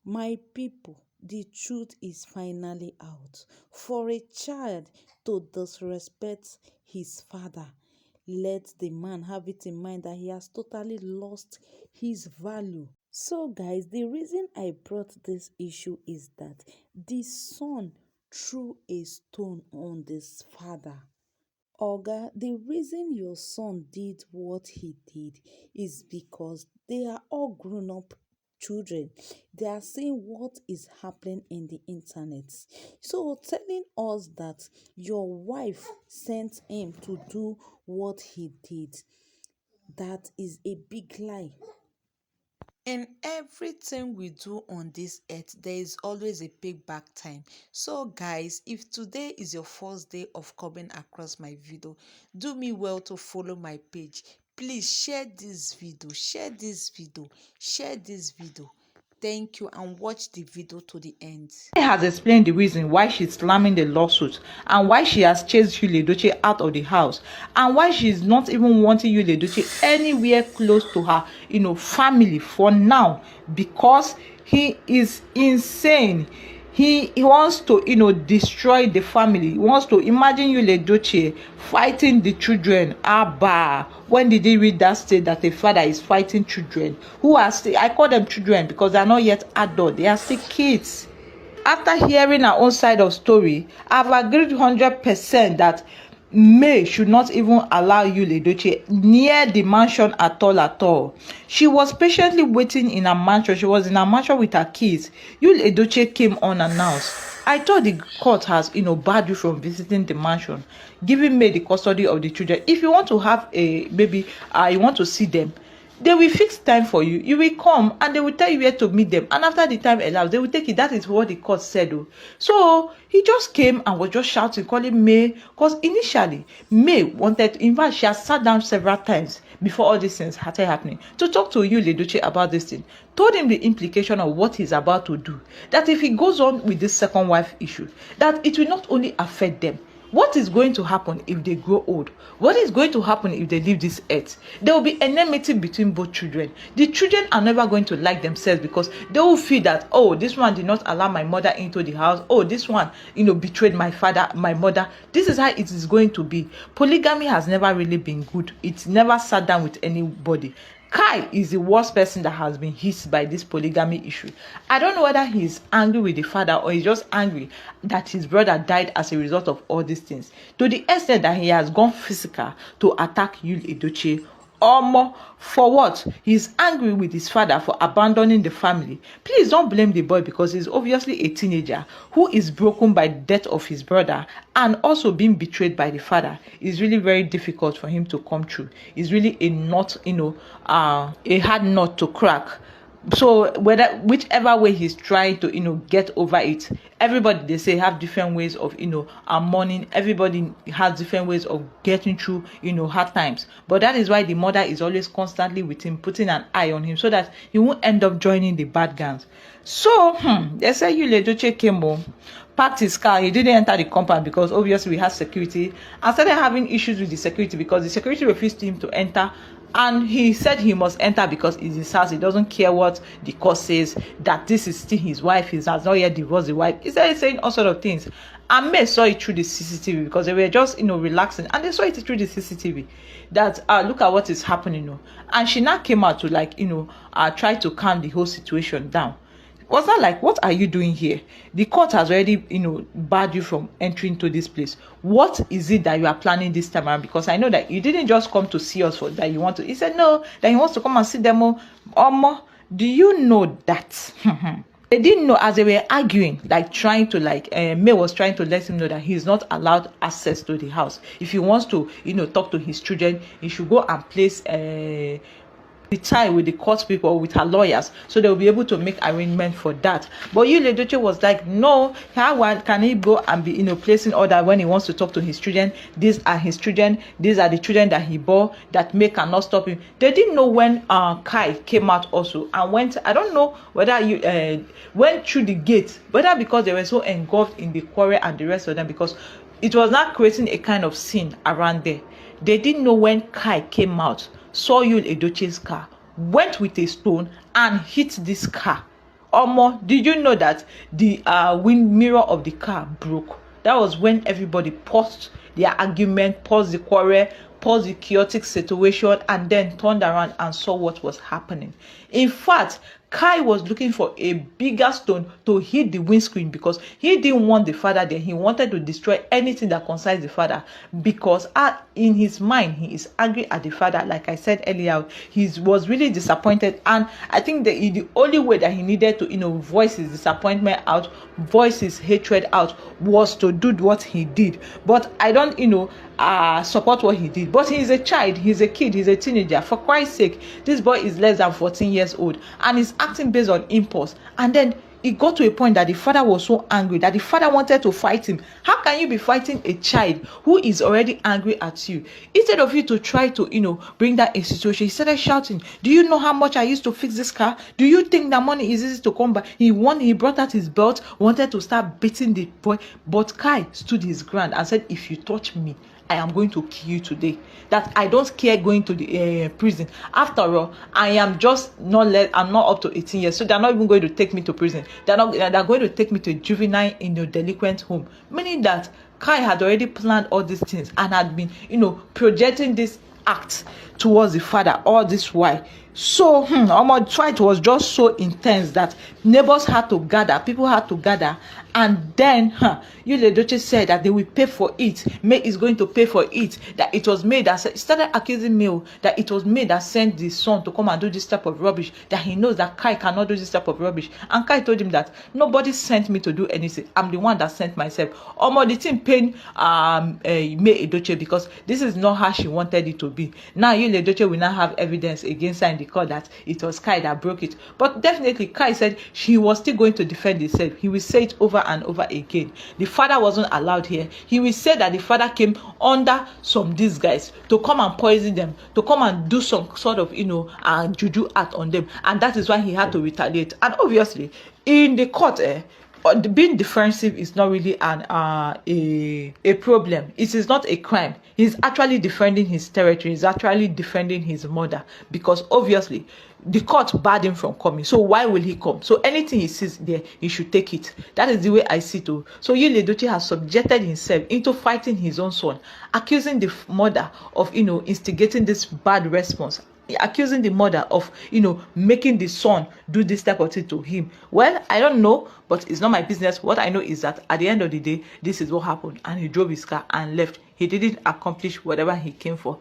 My people, the truth is finally out. For a child to disrespect his father, let the man have it in mind that he has totally lost his value. So, guys, the reason I brought this issue is that the son threw a stone on this father. Oga, the reason your son did what he did is because they are all grown up children. They are seeing what is happening in the internet. So, telling us that your wife sent him to do what he did, that is a big lie. In everything we do on this earth, there is always a payback time. So, guys, if today is your first day of coming across my video, do me well to follow my page. Please share this video, share this video, share this video. Thank you, and watch the video to the end. She has explained the reason why she's slamming the lawsuit and why she has chased Yul Edochie out of the house and why she's not even wanting Yul Edochie anywhere close to her, family for now, because he is insane. He wants to, destroy the family. He wants to imagine Yul Edochie fighting the children. Abba, when did he read that state that a father is fighting children who are still, I call them children because they are not yet adult, they are still kids. After hearing her own side of story, I've agreed 100% that May should not even allow Yul Edochie near the mansion at all. She was patiently waiting in her mansion. She was in her mansion with her kids. Yul Edochie came unannounced. I thought the court has, barred you from visiting the mansion, giving May the custody of the children. If you want to have a baby, you want to see them, they will fix time for you. You will come and they will tell you where to meet them. And after the time elapsed, they will take it. That is what the court said. Oh. So he just came and was just shouting, calling May. Because initially, May wanted, in fact, she has sat down several times before all these things started happening to talk to Yul Edochie about this thing. Told him the implication of what he's about to do. That if he goes on with this second wife issue, that it will not only affect them. What is going to happen if they grow old? What is going to happen if they leave this earth? There will be enmity between both children. The children are never going to like themselves because they will feel that, oh, this one did not allow my mother into the house. Oh, this one, betrayed my father, my mother. This is how it is going to be. Polygamy has never really been good. It never sat down with anybody. Kai is the worst person that has been hit by this polygamy issue. I don't know whether he's angry with the father or he's just angry that his brother died as a result of all these things. To the extent that he has gone physical to attack Yul Edochie. For what? He's angry with his father for abandoning the family. Please don't blame the boy because he's obviously a teenager who is broken by the death of his brother and also being betrayed by the father. It's really very difficult for him to come through. It's really a knot, a hard nut to crack. So whichever way he's trying to get over it, everybody, they say, have different ways of mourning. Everybody has different ways of getting through hard times. But that is why the mother is always constantly with him, putting an eye on him so that he won't end up joining the bad gangs. So they say Yul Edochie came home, parked his car. He didn't enter the compound because obviously we had security, and started having issues with the security because the security refused him to enter. And he said he must enter because it's his house. He doesn't care what the court says, that this is still his wife. He has not yet divorced the wife. He started saying all sort of things. And May saw it through the CCTV because they were just, relaxing. And they saw it through the CCTV that, look at what is happening. And she now came out to try to calm the whole situation down. Was that like, what are you doing here? The court has already, barred you from entering to this place. What is it that you are planning this time around? Because I know that you didn't just come to see us for that you want to. He said no, that he wants to come and see them all. Do you know that? They didn't know as they were arguing, trying to May was trying to let him know that he's not allowed access to the house. If he wants to, talk to his children, he should go and place the tie with the court people or with her lawyers, so they will be able to make arrangement for that. But Yul Edochie was like, no, how can he go and be placing order when he wants to talk to his children? These are his children. These are the children that he bore, that May cannot stop him. They didn't know when Kai came out also and went. I don't know whether you went through the gate, whether because they were so engulfed in the quarrel and the rest of them, because it was not creating a kind of scene around there. They didn't know when Kai came out, saw Yul Edochie's car, went with a stone and hit this car. Omo, did you know that the wind mirror of the car broke? That was when everybody paused their argument, paused the quarrel, paused the chaotic situation, and then turned around and saw what was happening. In fact, Kai was looking for a bigger stone to hit the windscreen because he didn't want the father there. He wanted to destroy anything that concerns the father because in his mind, he is angry at the father. Like I said earlier, he was really disappointed. And I think that the only way that he needed to, voice his disappointment out, voice his hatred out, was to do what he did. But I don't, support what he did. But he's a child, he's a kid, he's a teenager. For Christ's sake, this boy is less than 14 years old and is acting based on impulse. And then it got to a point that the father was so angry that the father wanted to fight him. How can you be fighting a child who is already angry at you? Instead of you to try to, bring that in situation, he started shouting, "Do you know how much I used to fix this car? Do you think that money is easy to come by?" He brought out his belt, wanted to start beating the boy. But Kai stood his ground and said, "If you touch me, I am going to kill you today. That I don't care going to the prison. After all, I am just I'm not up to 18 years, so they're not even going to take me to prison. They're going to take me to a juvenile delinquent home." Meaning that Kai had already planned all these things and had been, projecting this act towards the father all this while. So our fight was just so intense that neighbors had to gather, people had to gather, and then Yul Edochie said that they will pay for it. May is going to pay for it. That it was May that started accusing May that it was May that sent the son to come and do this type of rubbish. That he knows that Kai cannot do this type of rubbish, and Kai told him that nobody sent me to do anything. I'm the one that sent myself. The thing pain May Edochie because this is not how she wanted it to be. Now Yul Edochie will now have evidence against her in the court that it was Kai that broke it. But definitely Kai said he was still going to defend himself. He will say it over and over again. The father wasn't allowed here. He will say that the father came under some disguise to come and poison them, to come and do some sort of juju act on them, and that is why he had to retaliate. And obviously in the court being defensive is not really a problem. It is not a crime. He's actually defending his territory. He's actually defending his mother because obviously the court barred him from coming. So why will he come? So anything he sees there, he should take it. That is the way I see it. So Yul Edochie has subjected himself into fighting his own son, accusing the mother of instigating this bad response, accusing the mother of making the son do this type of thing to him. Well, I don't know, but it's not my business. What I know is that at the end of the day, this is what happened, and he drove his car and left. He didn't accomplish whatever he came for.